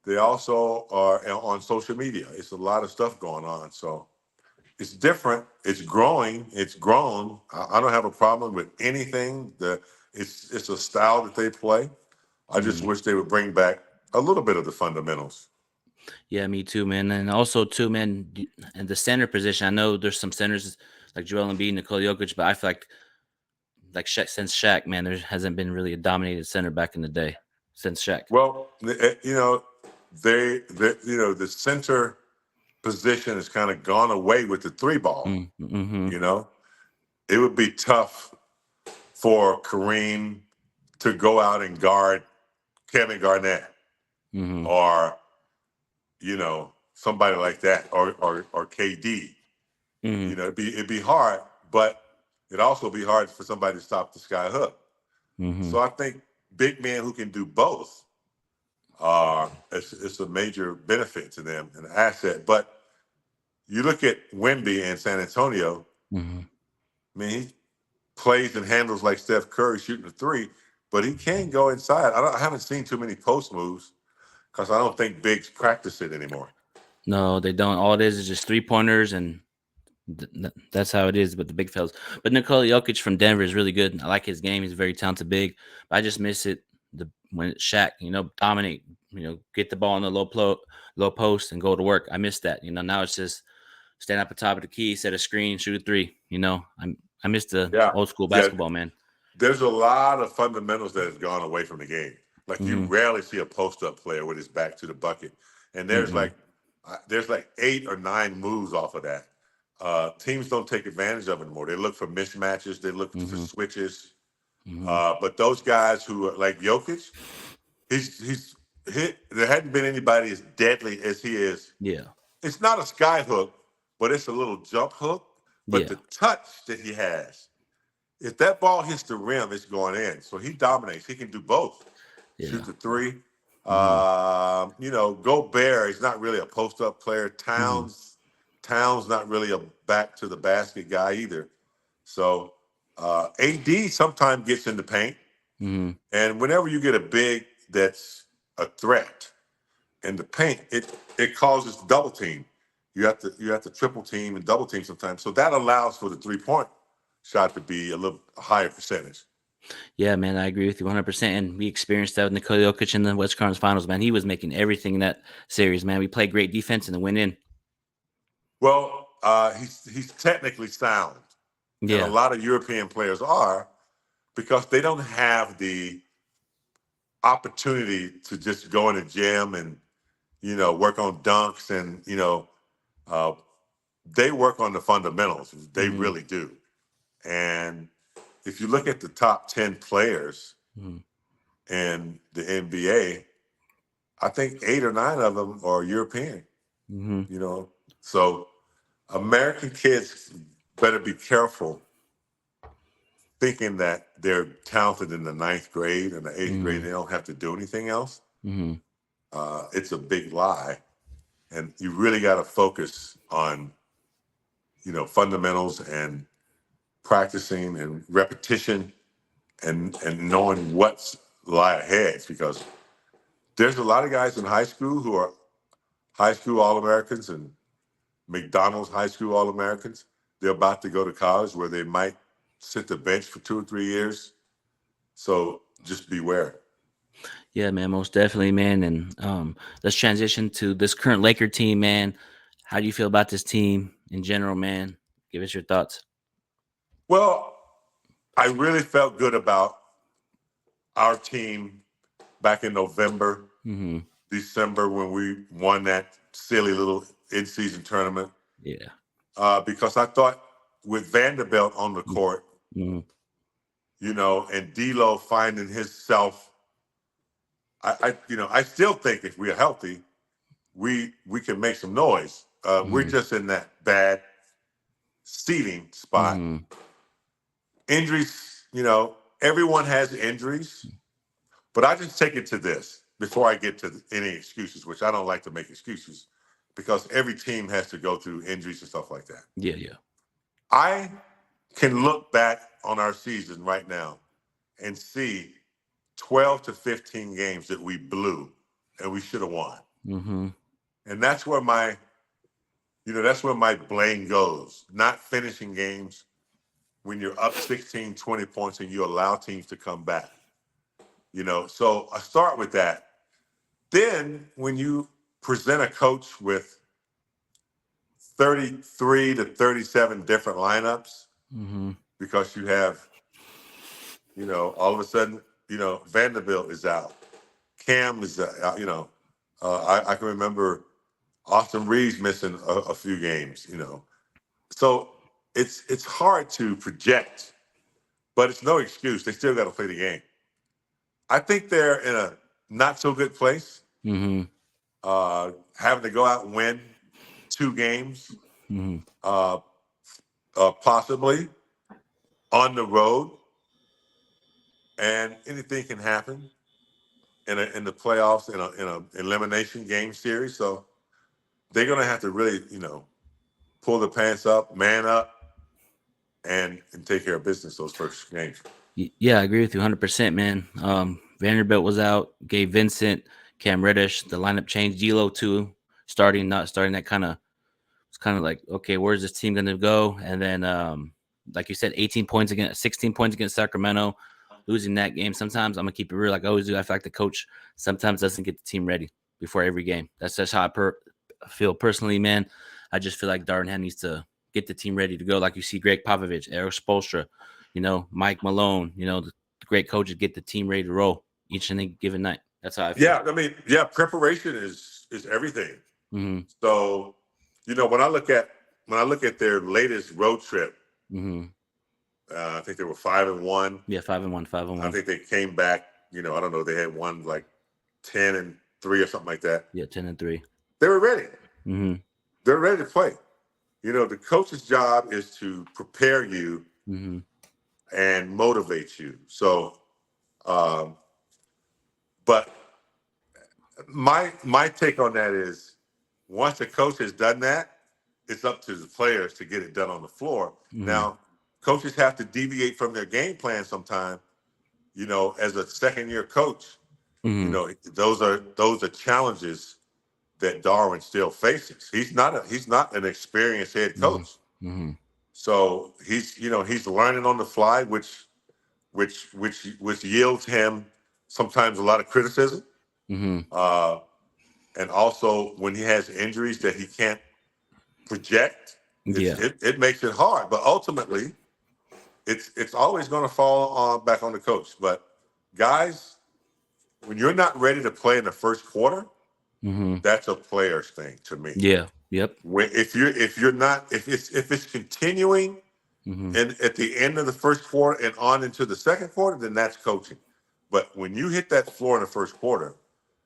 They also are on social media. It's a lot of stuff going on. So it's different. It's growing. It's grown. I don't have a problem with anything. It's a style that they play. I just wish they would bring back a little bit of the fundamentals. Yeah, me too, man. And also, too, man, in the center position, I know there's some centers like Joel Embiid, Nikola Jokic, but I feel like since Shaq, man, there hasn't been really a dominated center back in the day since Shaq. Well, the center position has kind of gone away with the 3 ball. It would be tough for Kareem to go out and guard Kevin Garnett or somebody like that or KD. It'd be hard, but it'd also be hard for somebody to stop the sky hook. So I think big men who can do both it's a major benefit to them, an asset. But you look at Wemby in San Antonio. I mean, he plays and handles like Steph Curry shooting a 3, but he can go inside. I haven't seen too many post moves because I don't think bigs practice it anymore. No, they don't. All it is just 3-pointers, and that's how it is with the big fellas. But Nikola Jokic from Denver is really good. I like his game. He's a very talented big. But I just miss it when it's Shaq, dominate, get the ball in the low post and go to work. I miss that. Now it's just stand up at the top of the key, set a screen, shoot a 3. I miss the old school basketball, man. There's a lot of fundamentals that have gone away from the game. Like you rarely see a post-up player with his back to the bucket. And there's like 8 or 9 moves off of that. Teams don't take advantage of it anymore. They look for mismatches. They look for switches. But those guys who are like Jokic, he's hit. There hadn't been anybody as deadly as he is. Yeah. It's not a sky hook, but it's a little jump hook. But the touch that he has, if that ball hits the rim, it's going in. So he dominates. He can do both. Yeah. Shoot the 3. Gobert is not really a post-up player. Towns not really a back to the basket guy either. So AD sometimes gets in the paint. And whenever you get a big that's a threat in the paint, it causes double team. You have to triple team and double team sometimes. So that allows for the 3-point shot to be a little higher percentage. Yeah, man, I agree with you 100%. And we experienced that with Nikola Jokic in the West Conference Finals, man. He was making everything in that series, man. We played great defense and the win in. Well, he's technically sound, and a Yeah. lot of European players are, because they don't have the opportunity to just go in the gym and work on dunks and they work on the fundamentals. They really do. And if you look at the top 10 players in the NBA, I think 8 or 9 of them are European. So American kids better be careful thinking that they're talented in the 9th grade and the 8th grade and they don't have to do anything else. It's a big lie. And you really got to focus on, fundamentals and practicing and repetition and knowing what's lie ahead, because there's a lot of guys in high school who are high school All-Americans and McDonald's high school All-Americans. They're about to go to college where they might sit the bench for 2 or 3 years. So just beware. Yeah, man, most definitely, man. And let's transition to this current Laker team, man. How do you feel about this team in general, man? Give us your thoughts. Well, I really felt good about our team back in November, December, when we won that silly little in-season tournament. Yeah. Because I thought with Vanderbilt on the court, and D'Lo finding himself, I still think if we're healthy, we can make some noise. We're just in that bad seating spot. Injuries, everyone has injuries, but I just take it to this before I get to any excuses, which I don't like to make excuses, because every team has to go through injuries and stuff like that. Yeah. I can look back on our season right now and see 12 to 15 games that we blew and we should have won. And that's where my blame goes. Not finishing games when you're up 16, 20 points and you allow teams to come back. So I start with that. Then when you present a coach with 33 to 37 different lineups, because you have, all of a sudden, Vanderbilt is out. Cam is out, I can remember Austin Reeves missing a few games, So it's hard to project, but it's no excuse. They still got to play the game. I think they're in a not so good place. Having to go out and win 2 games, possibly on the road, and anything can happen in the playoffs in a elimination game series. So they're gonna have to really, pull the pants up, man up, and take care of business those first games. Yeah, I agree with you 100%, man. Vanderbilt was out, gave Vincent, Cam Reddish, the lineup changed, D'Lo too, starting, not starting. That it's kind of like, okay, where's this team going to go? And then, like you said, 16 points against Sacramento, losing that game. Sometimes I'm gonna keep it real, like I always do. I feel like the coach sometimes doesn't get the team ready before every game. That's just how I feel personally, man. I just feel like Darden Ham needs to get the team ready to go. Like you see Greg Popovich, Eric Spoelstra, Mike Malone, the great coaches get the team ready to roll each and every given night. That's how I feel. Yeah, preparation is everything. So, when I look at their latest road trip, I think they were 5-1. Yeah, 5-1. I think they came back, I don't know, they had won like 10-3 or something like that. Yeah, 10-3. They were ready. They're ready to play. The coach's job is to prepare you and motivate you. So, but my take on that is, once the coach has done that, it's up to the players to get it done on the floor. Now, coaches have to deviate from their game plan sometime. As a second-year coach, those are challenges that Darwin still faces. He's not an experienced head coach. Mm-hmm. So he's learning on the fly, which yields him sometimes a lot of criticism. Mm-hmm. And also when he has injuries that he can't project, it makes it hard. But ultimately, it's always going to fall back on the coach. But guys, when you're not ready to play in the first quarter, that's a player's thing to me. Yeah. Yep. If it's continuing and at the end of the first quarter and on into the second quarter, then that's coaching. But when you hit that floor in the first quarter,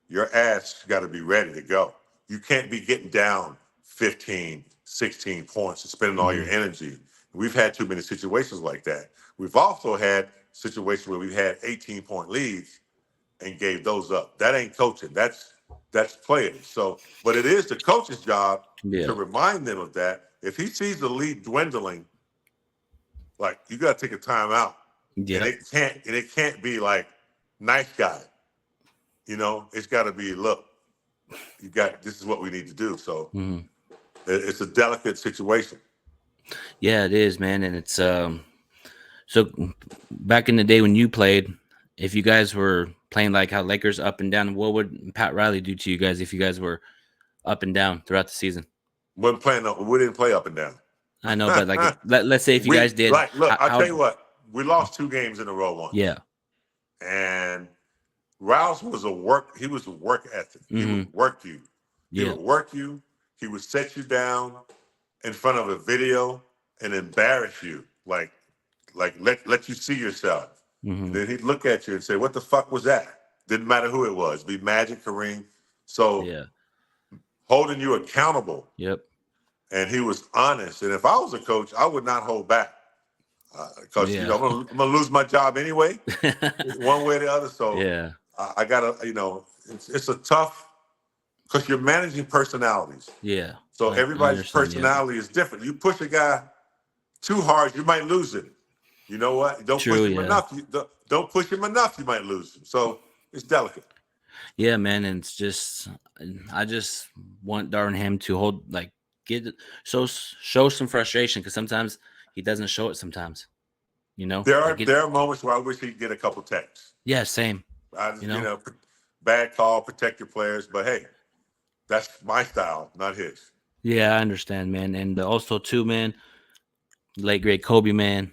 your ass got to be ready to go. You can't be getting down 15, 16 points and spending all your energy. We've had too many situations like that. We've also had situations where we've had 18-point leads and gave those up. That ain't coaching. That's players. So, but it is the coach's job to remind them of that. If he sees the lead dwindling, like, you got to take a timeout. Yeah. And it can't be like, nice guy. It's got to be, look, this is what we need to do. So it's a delicate situation. Yeah, it is, man. And it's so back in the day when you played, if you guys were playing like how Lakers up and down, what would Pat Riley do to you guys if you guys were up and down throughout the season? We didn't play up and down. I know, but like let's say if you guys did. Like, look, I'll tell you what, we lost 2 games in a row once. Yeah. And Rouse was a work ethic. He would work you. He would work you. He would set you down in front of a video and embarrass you. Like let you see yourself. And then he'd look at you and say, what the fuck was that? Didn't matter who it was. Be Magic, Kareem. So holding you accountable. Yep. And he was honest. And if I was a coach, I would not hold back. Because I'm going to lose my job anyway, one way or the other. So I got to, it's a tough, because you're managing personalities. Yeah. So everybody's personality is different. You push a guy too hard, you might lose him. You know what? Don't push him enough. Don't push him enough, you might lose him. So it's delicate. Yeah, man. And it's just, I just want Darvin to hold, show some frustration, because sometimes he doesn't show it sometimes. There are moments where I wish he'd get a couple texts. Yeah, same. Bad call, protect your players, but hey, that's my style, not his. Yeah, I understand, man. And also too, man, late great Kobe, man.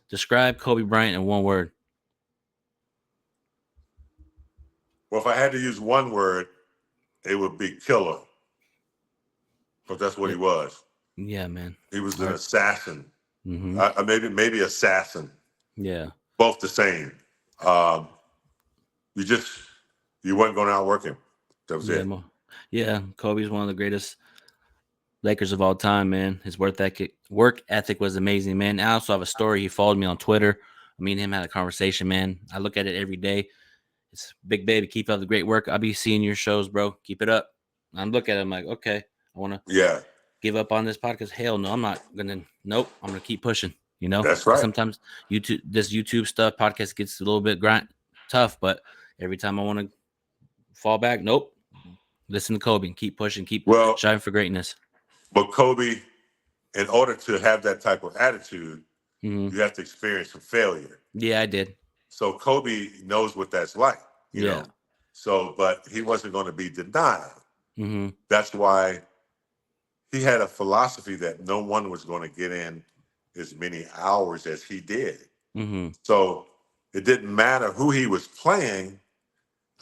Describe Kobe Bryant in one word. Well, if I had to use one word, it would be killer. But that's what he was. Yeah, man. He was an assassin. Maybe assassin. Yeah. Both the same. You weren't going to outwork him. That was it. Yeah, Kobe's one of the greatest Lakers of all time, man. His work ethic was amazing, man. I also have a story. He followed me on Twitter. Me and him had a conversation, man. I look at it every day. It's Big Baby. Keep up the great work. I'll be seeing your shows, bro. Keep it up. I'm looking at him like, okay, I want to give up on this podcast. Hell no, I'm not gonna. Nope, I'm gonna keep pushing. That's right. Sometimes this YouTube stuff, podcast gets a little bit tough, but every time I want to fall back, nope. Listen to Kobe and keep pushing, keep striving for greatness. But Kobe, in order to have that type of attitude, you have to experience some failure. Yeah, I did. So Kobe knows what that's like. You know. So, but he wasn't going to be denied. That's why he had a philosophy that no one was going to get in as many hours as he did. So it didn't matter who he was playing.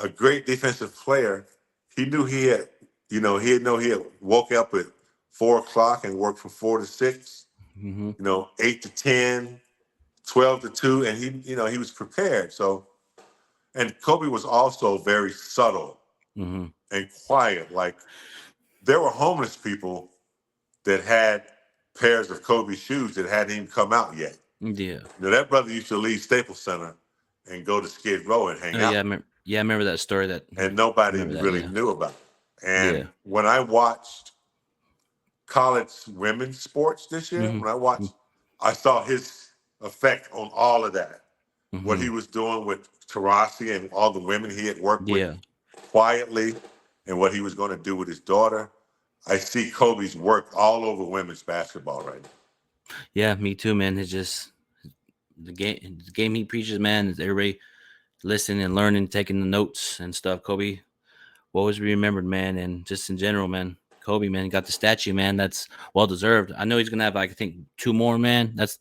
A great defensive player, he knew he had woke up at 4:00 and worked from 4 to 6, 8 to 10, 12 to 2, and he was prepared. So, and Kobe was also very subtle and quiet. Like, there were homeless people that had pairs of Kobe shoes that hadn't even come out yet. Yeah. That brother used to leave Staples Center and go to Skid Row and hang out. I remember that story. And nobody really knew about it. And when I watched college women's sports this year, I saw his effect on all of that. What he was doing with Taurasi and all the women he had worked with quietly. and what he was going to do with his daughter, I see Kobe's work all over women's basketball right now. Yeah, me too, man. It's just the game he preaches, man. Is everybody listening and learning, taking the notes and stuff. Kobe will always be remembered, man, and just in general, man. Kobe, man, got the statue, man. That's well deserved. I know he's gonna have like I think 2 more, man. That's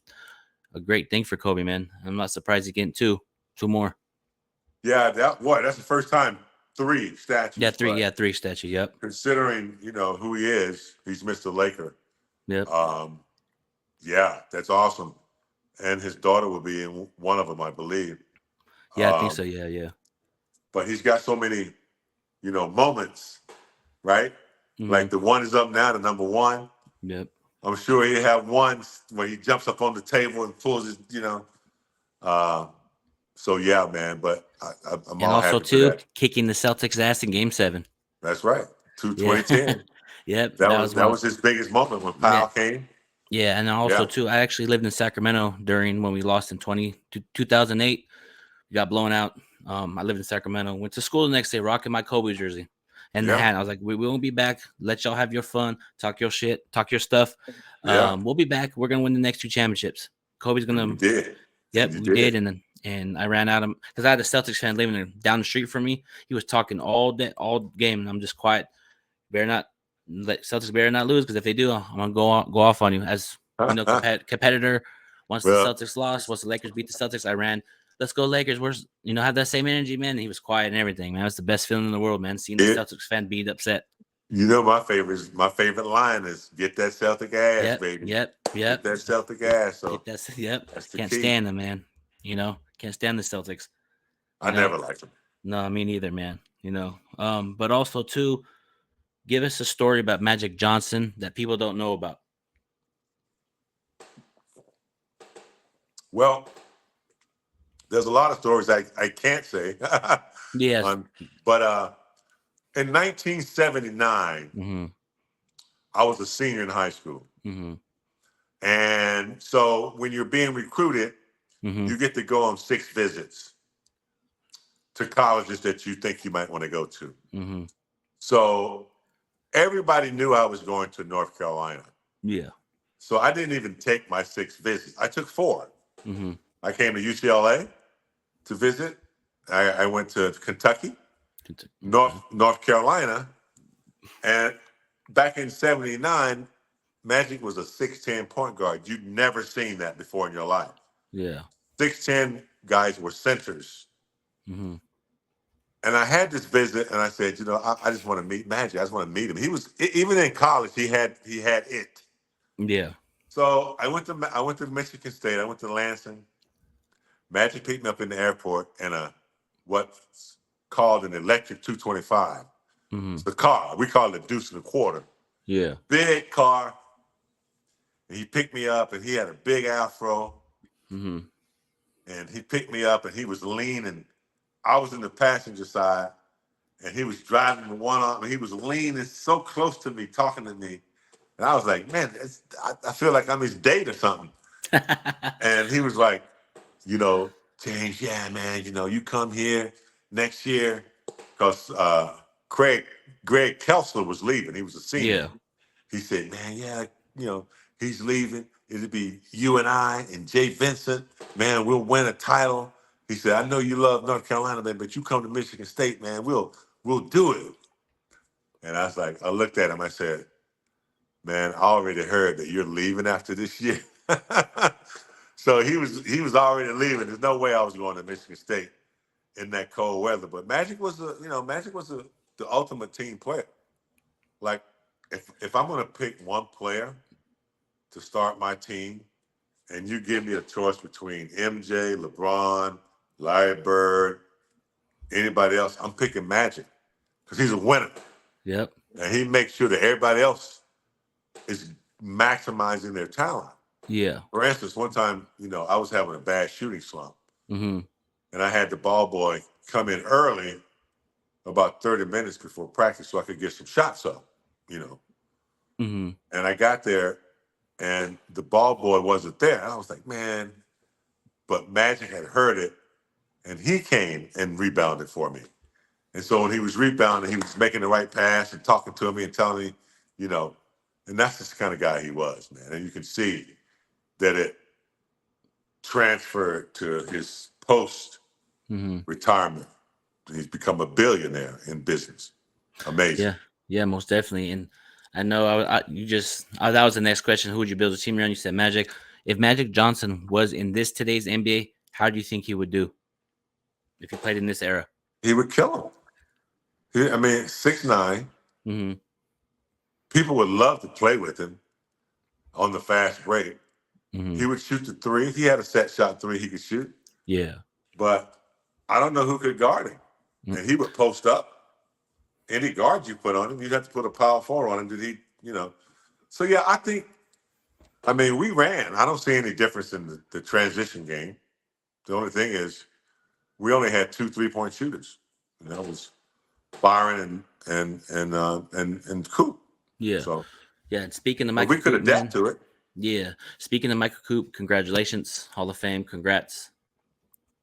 a great thing for Kobe, man. I'm not surprised he's getting two more. Yeah, that's the first time 3 statues. Yeah, 3. Yeah, 3 statue. Yep. Considering who he is, he's Mr. Laker. Yep. Yeah, that's awesome. And his daughter will be in one of them, I believe. Yeah, I think so. Yeah. But he's got so many, moments, right? Mhm. Like the one is up now to number 1. Yep. I'm sure he'll have one where he jumps up on the table and pulls his, So yeah, man. But I'm And all also happy for too, that. kicking the Celtics' ass in Game 7. That's right. 2010. Yep. That was his biggest moment when Powell came. Yeah, and also Yeah. too, I actually lived in Sacramento during when we lost in 2008. We got blown out. I lived in Sacramento. Went to school the next day, rocking my Kobe jersey and the Yeah. hat. I was like, we won't be back. Let y'all have your fun, talk your shit, talk your stuff. Yeah. We'll be back. We're gonna win the next 2 championships. Kobe's gonna. You did. Yep, You we did, and I ran out of because I had a Celtics fan living down the street from me. He was talking all game, and I'm just quiet. Celtics better not lose because if they do, I'm gonna go off on you. As competitor. Once the Celtics lost, once the Lakers beat the Celtics, I ran. Let's go Lakers. Have that same energy, man. And he was quiet and everything, man. It's the best feeling in the world, man. Seeing the Celtics fan be upset. My favorite line is "Get that Celtic ass, baby." Yep. Get that Celtic ass. So that's the key. Can't stand them, man. Can't stand the Celtics. I never liked them. No, me neither, man. But also too, give us a story about Magic Johnson that people don't know about. Well, there's a lot of stories I can't say. Yes. But in 1979, I was a senior in high school. And so when you're being recruited, you get to go on 6 visits to colleges that you think you might want to go to. So everybody knew I was going to North Carolina. Yeah. So I didn't even take my 6 visits. I took 4. I came to UCLA to visit. I went to Kentucky, North Carolina, and back in '79, Magic was a 6'10" point guard. You'd never seen that before in your life. Yeah. 6'10" guys were centers. And I had this visit, and I said, I just want to meet Magic. I just want to meet him. He was even in college. He had it. Yeah. So I went to Michigan State. I went to Lansing. Magic picked me up in the airport in what's called an electric 225. It's the car. We call it a deuce and a quarter. Yeah. Big car. And he picked me up, and he had a big afro. And he picked me up, and he was leaning. I was in the passenger side, and he was driving with one arm, and he was leaning so close to me, talking to me. And I was like, man, I feel like I'm his date or something. And he was like, James, yeah, man, you come here next year because Greg Kelsler was leaving. He was a senior. Yeah. He said, man, yeah, he's leaving. It'll be you and I and Jay Vincent. Man, we'll win a title. He said, I know you love North Carolina, man, but you come to Michigan State, man, we'll do it. And I was like, I looked at him, I said, man, I already heard that you're leaving after this year. So he was already leaving. There's no way I was going to Michigan State in that cold weather. But Magic was the ultimate team player. Like if I'm going to pick one player to start my team, and you give me a choice between MJ, LeBron, Larry Bird, anybody else, I'm picking Magic because he's a winner. Yep. And he makes sure that everybody else is maximizing their talent. Yeah. For instance, one time, I was having a bad shooting slump. And I had the ball boy come in early, about 30 minutes before practice, so I could get some shots up, And I got there, and the ball boy wasn't there. I was like, man, but Magic had heard it, and he came and rebounded for me. And so when he was rebounding, he was making the right pass and talking to me and telling me, and that's the kind of guy he was, man. And you can see that it transferred to his post-retirement. He's become a billionaire in business. Amazing. Yeah, most definitely. And I know that was the next question. Who would you build a team around? You said Magic. If Magic Johnson was in today's NBA, how do you think he would do if he played in this era? He would kill him. 6'9". People would love to play with him on the fast break. He would shoot the three. He had a set shot three he could shoot. Yeah. But I don't know who could guard him. And he would post up. Any guard you put on him, you'd have to put a power forward on him. So, yeah, I think, we ran. I don't see any difference in the transition game. The only thing is we only had 2 3-point shooters. And that was Byron and Coop. Yeah. So, yeah, and speaking of Michael we could Coop, adapt to it. Yeah. Speaking of Michael Coop, congratulations. Hall of Fame. Congrats.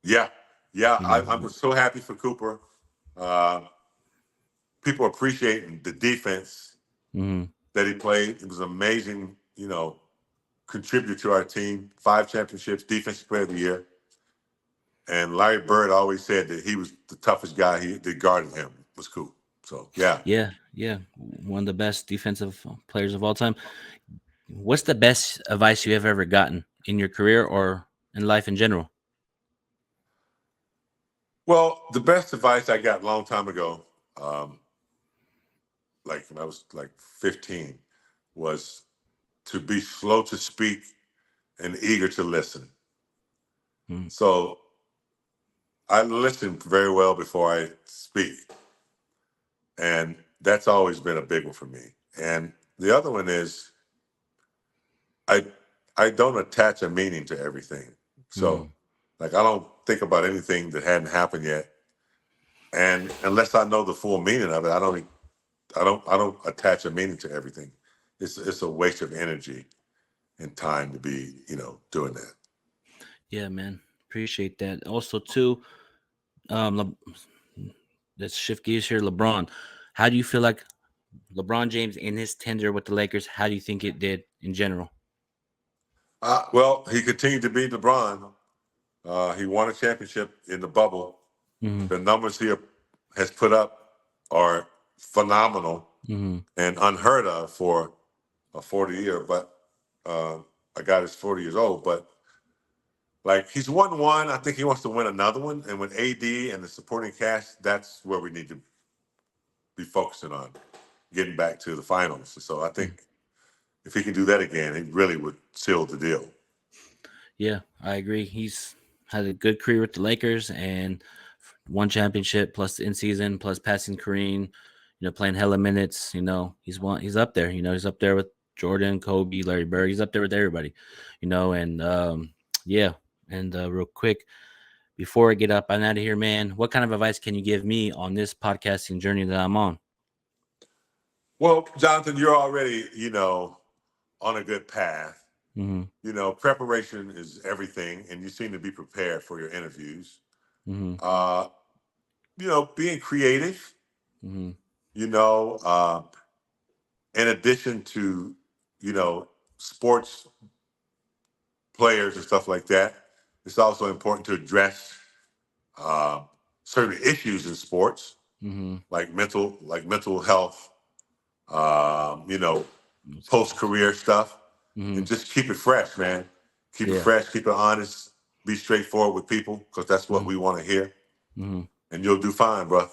Yeah. I'm so happy for Cooper. People appreciating the defense that he played. It was amazing, contributor to our team. 5 championships, defensive player of the year. And Larry Bird always said that he was the toughest guy that guarded him was Coop. So, yeah. Yeah. One of the best defensive players of all time. What's the best advice you have ever gotten in your career or in life in general? Well, the best advice I got a long time ago, like when I was like 15, was to be slow to speak and eager to listen. So I listen very well before I speak. And that's always been a big one for me. And the other one is I don't attach a meaning to everything. So I don't think about anything that hadn't happened yet. And unless I know the full meaning of it, I don't attach a meaning to everything. It's a waste of energy and time to be, doing that. Yeah, man. Appreciate that. Also, too, let's shift gears here. LeBron. How do you feel like LeBron James in his tenure with the Lakers, how do you think it did in general? Well, he continued to be LeBron. He won a championship in the bubble. The numbers he has put up are phenomenal and unheard of for a 40-year. But a guy that's 40 years old. But he's won one. I think he wants to win another one. And with AD and the supporting cast, that's where we need to be focusing on getting back to the finals. So I think if he can do that again, he really would seal the deal. Yeah, I agree. He's had a good career with the Lakers and one championship plus in season plus passing Kareem, playing hella minutes. He's up there. He's up there with Jordan, Kobe, Larry Bird. He's up there with everybody. And yeah. And real quick, before I get up and out of here, man, what kind of advice can you give me on this podcasting journey that I'm on? Well, Jonathan, you're already, on a good path. Preparation is everything, and you seem to be prepared for your interviews. Being creative, in addition to, sports players and stuff like that, it's also important to address certain issues in sports, like mental health, post-career stuff, and just keep it fresh, man. Keep it fresh, keep it honest, be straightforward with people, because that's what we want to hear. And you'll do fine, bro.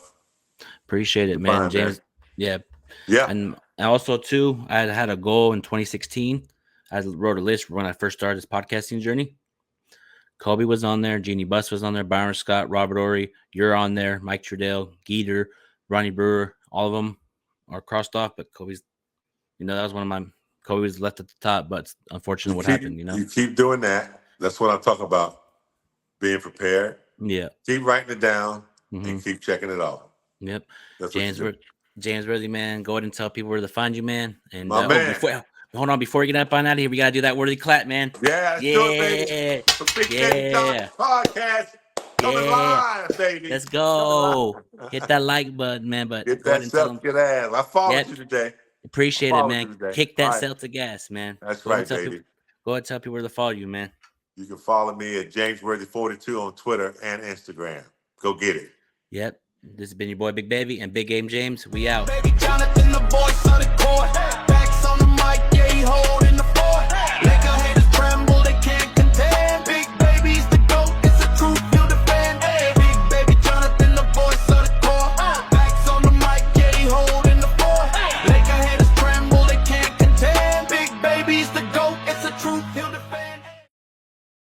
Appreciate it, man. Fine, James. man. Yeah. And also, too, I had a goal in 2016. I wrote a list when I first started this podcasting journey. Kobe was on there. Jeanie Buss was on there. Byron Scott, Robert Ory. You're on there. Mike Trudell, Geeter, Ronnie Brewer. All of them are crossed off, but Kobe's, that was one of my – Kobe was left at the top, but unfortunately what happened, You keep doing that. That's what I'm talking about, being prepared. Yeah. Keep writing it down and keep checking it out. Yep. That's James Worthy, man, go ahead and tell people where to find you, man. And man. Before you get up on out of here, we gotta do that Worthy clap, man. Yeah, let's do it, baby. The Big Baby John podcast. Coming live, baby. Let's go. Hit that like button, man. But Get go ahead that and tell them. Celtic ass. I followed Yep. you today. Appreciate it, man. Kick that All right. Celtic gas, man. That's Go ahead right, and tell baby. people, go ahead and tell people where to follow you, man. You can follow me at JamesWorthy42 on Twitter and Instagram. Go get it. Yep. This has been your boy Big Baby and Big Game James. We out. Baby Jonathan, the voice of the court. Backs on the mic, yeah, he holding the fort. Laker haters tremble, they can't contend. Big Baby's the GOAT, it's the truth you defend. Big Baby Jonathan, the voice of the court. Backs on the mic, yeah, he holding the fort. Laker haters tremble, they can't contend. Big Baby's the GOAT.